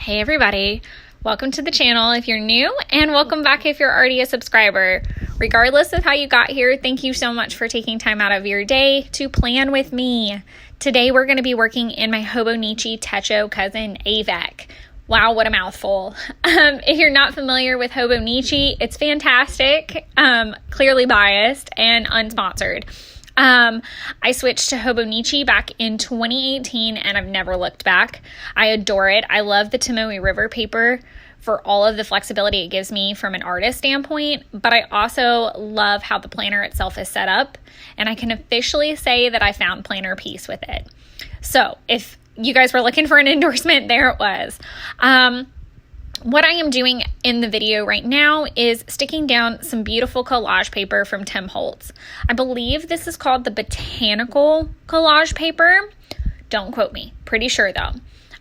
Hey everybody, welcome to the channel if you're new, and welcome back if you're already a subscriber. Regardless of how you got here, thank you so much for taking time out of your day to plan with me. Today we're going to be working in my Hobonichi Techo Cousin Avec. Wow, what a mouthful. If you're not familiar with Hobonichi, it's fantastic, clearly biased and unsponsored. I switched to Hobonichi back in 2018 and I've never looked back. I adore it. I love the Tomoe River paper for all of the flexibility it gives me from an artist standpoint, but I also love how the planner itself is set up, and I can officially say that I found planner peace with it. So if you guys were looking for an endorsement, there it was. What I am doing in the video right now is sticking down some beautiful collage paper from Tim Holtz. I believe this is called the Botanical Collage Paper. Don't quote me. Pretty sure though.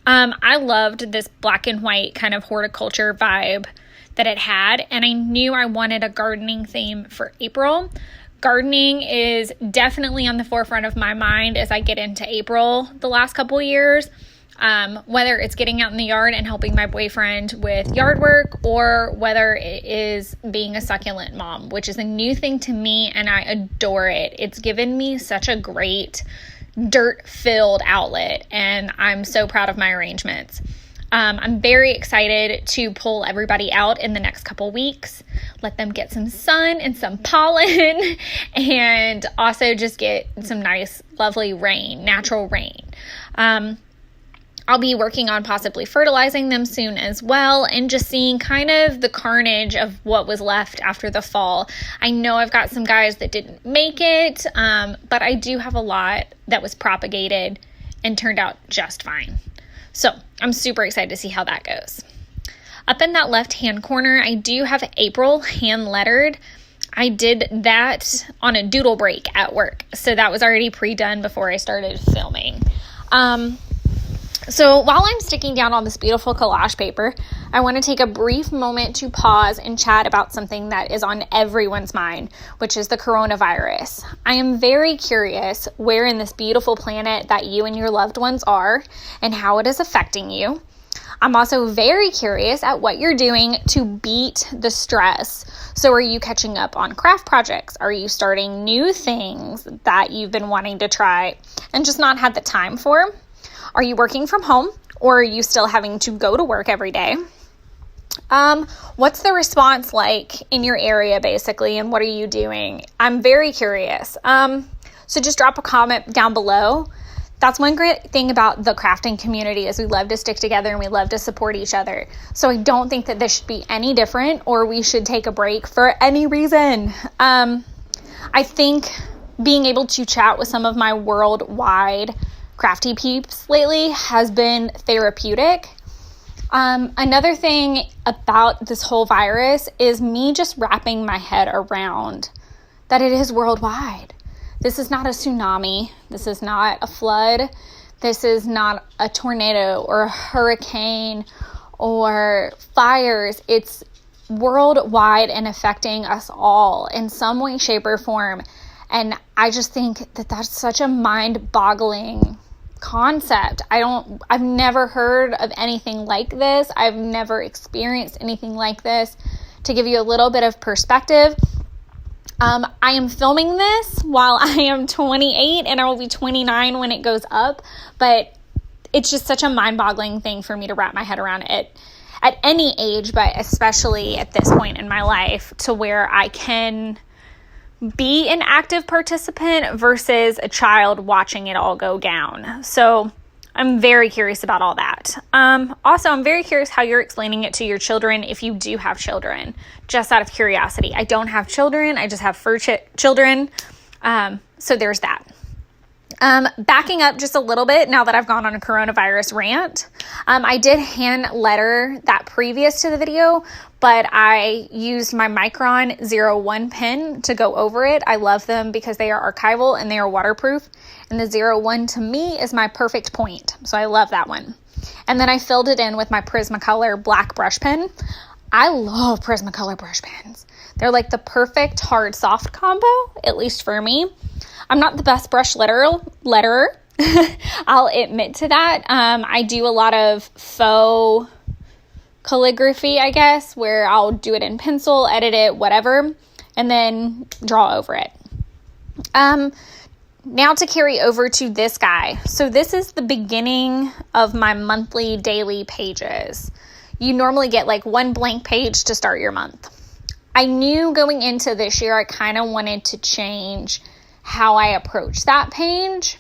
I loved this black and white kind of horticulture vibe that it had, and I knew I wanted a gardening theme for April. Gardening is definitely on the forefront of my mind as I get into April the last couple years. Whether it's getting out in the yard and helping my boyfriend with yard work, or whether it is being a succulent mom, which is a new thing to me and I adore it. It's given me such a great dirt-filled outlet, and I'm so proud of my arrangements. I'm very excited to pull everybody out in the next couple weeks, let them get some sun and some pollen, and also just get some nice, lovely rain, natural rain. I'll be working on possibly fertilizing them soon as well, and just seeing kind of the carnage of what was left after the fall. I know I've got some guys that didn't make it, but I do have a lot that was propagated and turned out just fine. So I'm super excited to see how that goes. Up in that left-hand corner, I do have April hand-lettered. I did that on a doodle break at work, so that was already pre-done before I started filming. So while I'm sticking down on this beautiful collage paper, I want to take a brief moment to pause and chat about something that is on everyone's mind, which is the coronavirus. I am very curious where in this beautiful planet that you and your loved ones are and how it is affecting you. I'm also very curious at what you're doing to beat the stress. So are you catching up on craft projects? Are you starting new things that you've been wanting to try and just not had the time for? Are you working from home, or are you still having to go to work every day? What's the response like in your area, basically, and what are you doing? I'm very curious. So just drop a comment down below. That's one great thing about the crafting community is we love to stick together and we love to support each other. So I don't think that this should be any different, or we should take a break for any reason. I think being able to chat with some of my worldwide crafty peeps lately has been therapeutic. Another thing about this whole virus is me just wrapping my head around that it is worldwide. This is not a tsunami. This is not a flood. This is not a tornado or a hurricane or fires. It's worldwide and affecting us all in some way, shape, or form. And I just think that that's such a mind-boggling concept. I've never heard of anything like this. I've never experienced anything like this. To give you a little bit of perspective, I am filming this while I am 28 and I will be 29 when it goes up, but it's just such a mind-boggling thing for me to wrap my head around it at any age, but especially at this point in my life, to where I can be an active participant versus a child watching it all go down. So I'm very curious about all that. Also, I'm very curious how you're explaining it to your children if you do have children, just out of curiosity. I don't have children. I just have fur children. So there's that. Backing up just a little bit now that I've gone on a coronavirus rant, I did hand letter that previous to the video, but I used my Micron 01 pen to go over it. I love them because they are archival and they are waterproof, and the 01 to me is my perfect point, so I love that one. And then I filled it in with my Prismacolor black brush pen. I love Prismacolor brush pens. They're like the perfect hard soft combo, at least for me. I'm not the best brush letterer, I'll admit to that. I do a lot of faux calligraphy, I guess, where I'll do it in pencil, edit it, whatever, and then draw over it. Now to carry over to this guy. So this is the beginning of my monthly daily pages. You normally get like one blank page to start your month. I knew going into this year, I kind of wanted to change how I approach that page,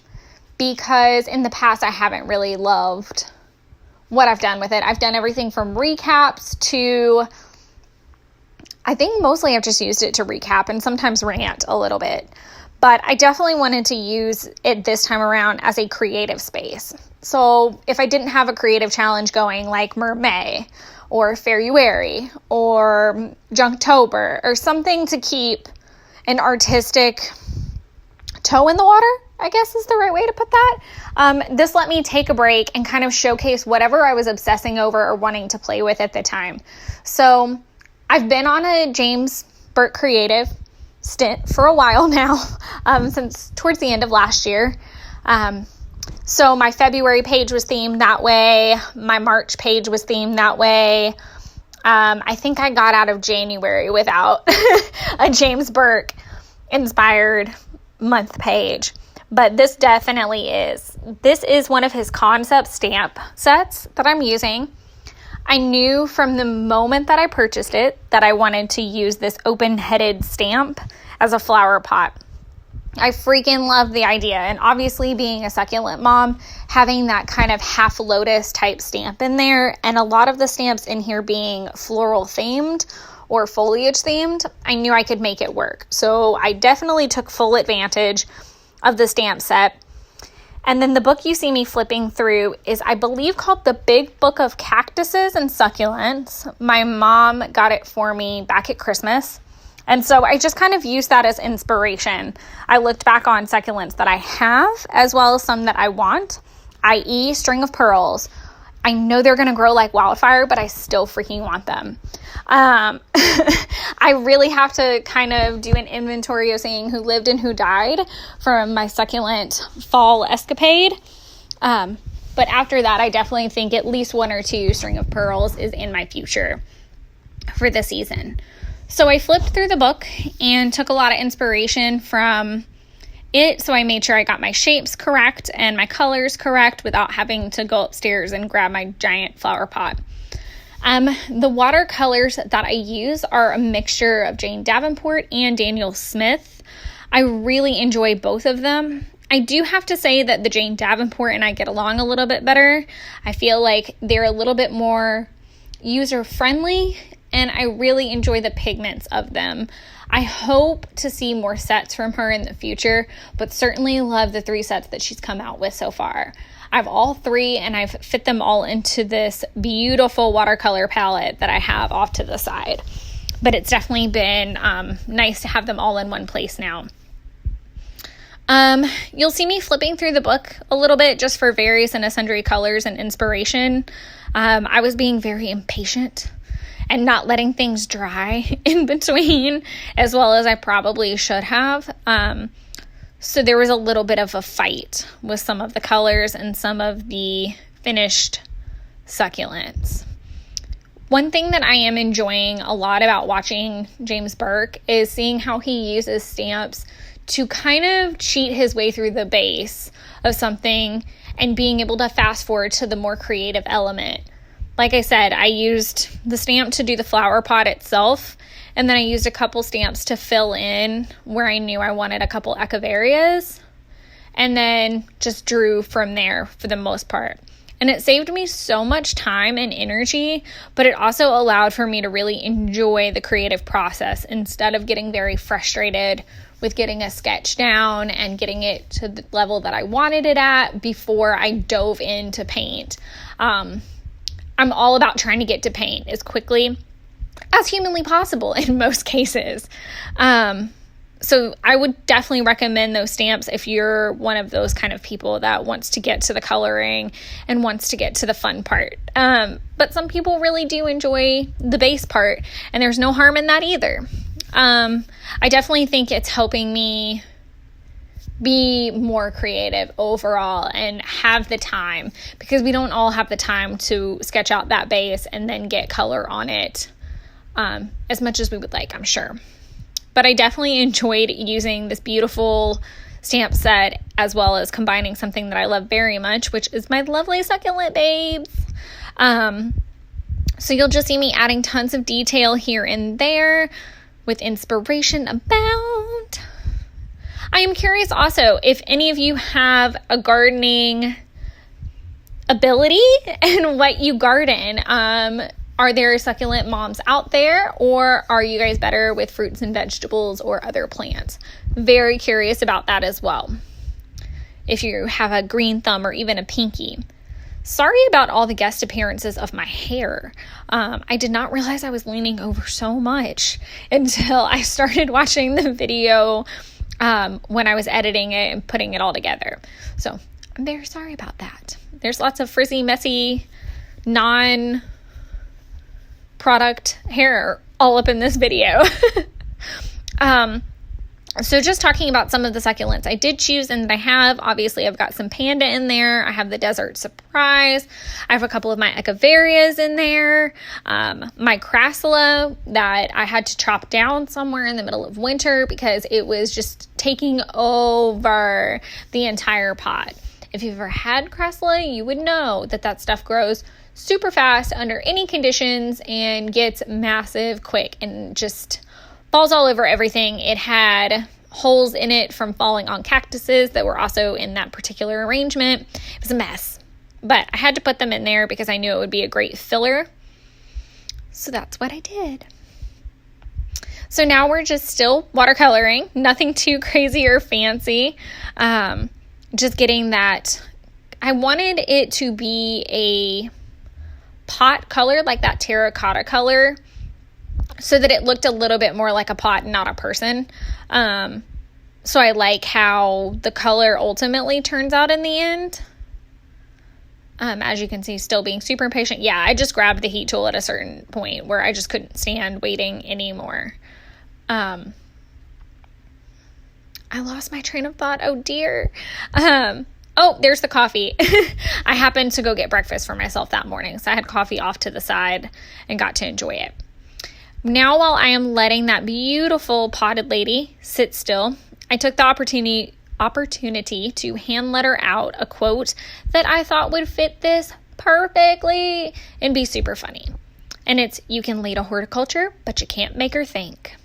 because in the past, I haven't really loved what I've done with it. I've done everything from recaps to, I think mostly I've just used it to recap and sometimes rant a little bit. But I definitely wanted to use it this time around as a creative space. So if I didn't have a creative challenge going like Mermay or February or Junktober or something to keep an artistic toe in the water, I guess is the right way to put that. This let me take a break and kind of showcase whatever I was obsessing over or wanting to play with at the time. So I've been on a James Burke creative stint for a while now, since towards the end of last year. So my February page was themed that way. My March page was themed that way. I think I got out of January without a James Burke inspired month page. But this definitely is. This is one of his concept stamp sets that I'm using. I knew from the moment that I purchased it that I wanted to use this open-headed stamp as a flower pot. I freaking love the idea. And obviously being a succulent mom, having that kind of half lotus type stamp in there, and a lot of the stamps in here being floral themed or foliage themed, I knew I could make it work. So I definitely took full advantage of the stamp set. And then the book you see me flipping through is, I believe, called The Big Book of Cactuses and Succulents. My mom got it for me back at Christmas. And so I just kind of used that as inspiration. I looked back on succulents that I have, as well as some that I want, i.e. string of pearls. I know they're going to grow like wildfire, but I still freaking want them. I really have to kind of do an inventory of seeing who lived and who died from my succulent fall escapade. But after that, I definitely think at least one or two string of pearls is in my future for the season. So I flipped through the book and took a lot of inspiration from it. So I made sure I got my shapes correct and my colors correct without having to go upstairs and grab my giant flower pot. The watercolors that I use are a mixture of Jane Davenport and Daniel Smith. I really enjoy both of them. I do have to say that the Jane Davenport and I get along a little bit better. I feel like they're a little bit more user-friendly, and I really enjoy the pigments of them. I hope to see more sets from her in the future, but certainly love the 3 sets that she's come out with so far. I have all 3, and I've fit them all into this beautiful watercolor palette that I have off to the side. But it's definitely been nice to have them all in one place now. You'll see me flipping through the book a little bit just for various and sundry colors and inspiration. I was being very impatient and not letting things dry in between, as well as I probably should have. So there was a little bit of a fight with some of the colors and some of the finished succulents. One thing that I am enjoying a lot about watching James Burke is seeing how he uses stamps to kind of cheat his way through the base of something and being able to fast forward to the more creative element. Like I said, I used the stamp to do the flower pot itself, and then I used a couple stamps to fill in where I knew I wanted a couple echeverias, and then just drew from there for the most part. And it saved me so much time and energy, but it also allowed for me to really enjoy the creative process instead of getting very frustrated with getting a sketch down and getting it to the level that I wanted it at before I dove into paint. I'm all about trying to get to paint as quickly as humanly possible in most cases. So I would definitely recommend those stamps if you're one of those kind of people that wants to get to the coloring and wants to get to the fun part. But some people really do enjoy the base part, and there's no harm in that either. I definitely think it's helping me be more creative overall and have the time, because we don't all have the time to sketch out that base and then get color on it as much as we would like, I'm sure. But I definitely enjoyed using this beautiful stamp set, as well as combining something that I love very much, which is my lovely succulent babes. So you'll just see me adding tons of detail here and there with inspiration abound. I am curious also if any of you have a gardening ability and what you garden. Are there succulent moms out there, or are you guys better with fruits and vegetables or other plants? Very curious about that as well. If you have a green thumb or even a pinky. Sorry about all the guest appearances of my hair. I did not realize I was leaning over so much until I started watching the video when I was editing it and putting it all together. So I'm very sorry about that. There's lots of frizzy, messy, non-product hair all up in this video. So just talking about some of the succulents I did choose and that I have, obviously I've got some Panda in there. I have the Desert Surprise. I have a couple of my Echeverias in there. My Crassula that I had to chop down somewhere in the middle of winter because it was just taking over the entire pot. If you've ever had Crassula, you would know that that stuff grows super fast under any conditions and gets massive quick and just falls all over everything. It had holes in it from falling on cactuses that were also in that particular arrangement. It was a mess, but I had to put them in there because I knew it would be a great filler. So that's what I did. So now we're just still watercoloring, nothing too crazy or fancy. Just getting that. I wanted it to be a pot color, like that terracotta color, so that it looked a little bit more like a pot and not a person. So I like how the color ultimately turns out in the end. As you can see, still being super impatient. Yeah, I just grabbed the heat tool at a certain point where I just couldn't stand waiting anymore. I lost my train of thought. Oh dear. Oh, there's the coffee. I happened to go get breakfast for myself that morning, so I had coffee off to the side and got to enjoy it. Now, while I am letting that beautiful potted lady sit still, I took the opportunity to hand letter out a quote that I thought would fit this perfectly and be super funny. And it's, "You can lead a horticulture, but you can't make her think."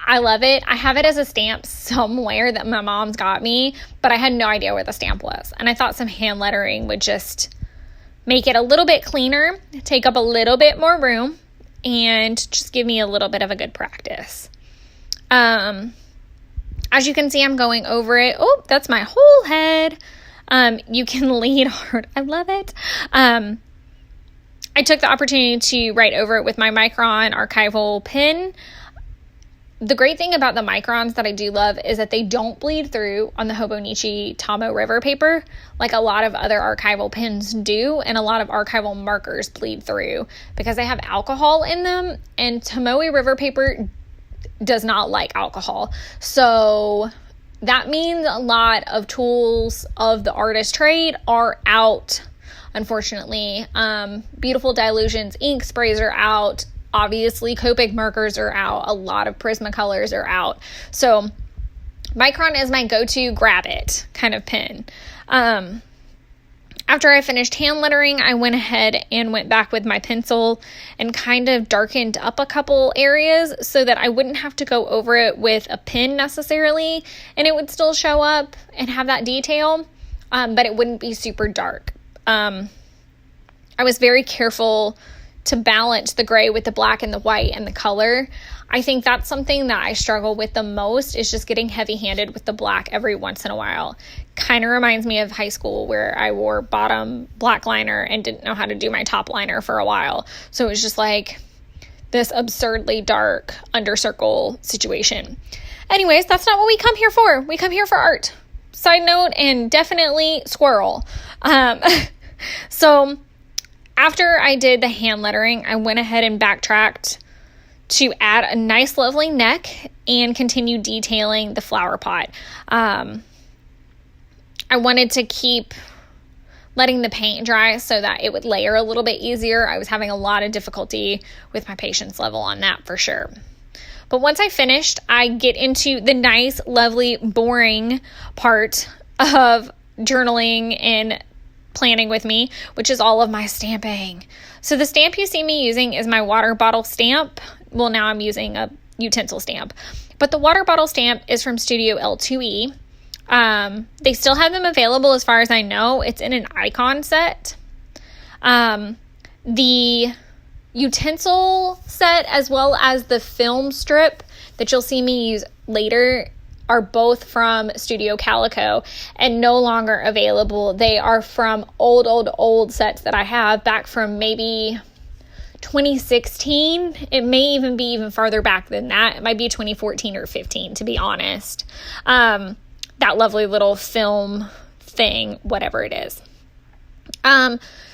I love it. I have it as a stamp somewhere that my mom's got me, but I had no idea where the stamp was. And I thought some hand lettering would just make it a little bit cleaner, take up a little bit more room, and just give me a little bit of a good practice. As you can see, I'm going over it. Oh, that's my whole head. You can lead hard. I love it. I took the opportunity to write over it with my Micron archival pen. The great thing about the Microns that I do love is that they don't bleed through on the Hobonichi Tomoe River paper like a lot of other archival pens do, and a lot of archival markers bleed through because they have alcohol in them, and Tomoe River paper does not like alcohol. So that means a lot of tools of the artist trade are out, unfortunately. Beautiful dilutions, ink sprays are out. Obviously, Copic markers are out. A lot of Prismacolors are out. So Micron is my go-to grab it kind of pen. After I finished hand lettering, I went ahead and went back with my pencil and kind of darkened up a couple areas so that I wouldn't have to go over it with a pen necessarily, and it would still show up and have that detail, but it wouldn't be super dark. I was very careful to balance the gray with the black and the white and the color. I think that's something that I struggle with the most, is just getting heavy-handed with the black every once in a while. Kind of reminds me of high school where I wore bottom black liner and didn't know how to do my top liner for a while. So it was just like this absurdly dark undercircle situation. Anyways, that's not what we come here for. We come here for art. Side note, and definitely squirrel. So after I did the hand lettering, I went ahead and backtracked to add a nice lovely neck and continue detailing the flower pot. I wanted to keep letting the paint dry so that it would layer a little bit easier. I was having a lot of difficulty with my patience level on that for sure. But once I finished, I get into the nice, lovely, boring part of journaling and planning with me, which is all of my stamping. So the stamp you see me using is my water bottle stamp. Well, now I'm using a utensil stamp, but the water bottle stamp is from Studio L2E. They still have them available as far as I know. It's in an icon set. The utensil set as well as the film strip that you'll see me use later are both from Studio Calico and no longer available. They are from old sets that I have back from maybe 2016. It may even be even farther back than that. It might be 2014 or 15, to be honest. That lovely little film thing, whatever it is.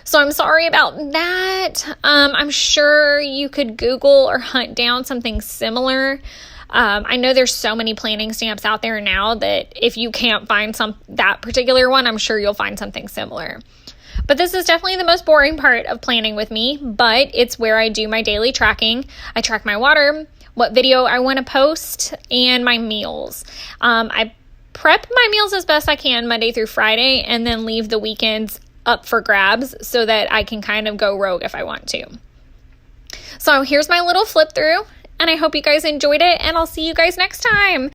So I'm sorry about that. I'm sure you could Google or hunt down something similar. I know there's so many planning stamps out there now that if you can't find that particular one, I'm sure you'll find something similar. But this is definitely the most boring part of planning with me, but it's where I do my daily tracking. I track my water, what video I want to post, and my meals. I prep my meals as best I can Monday through Friday and then leave the weekends up for grabs so that I can kind of go rogue if I want to. So here's my little flip through, and I hope you guys enjoyed it, and I'll see you guys next time.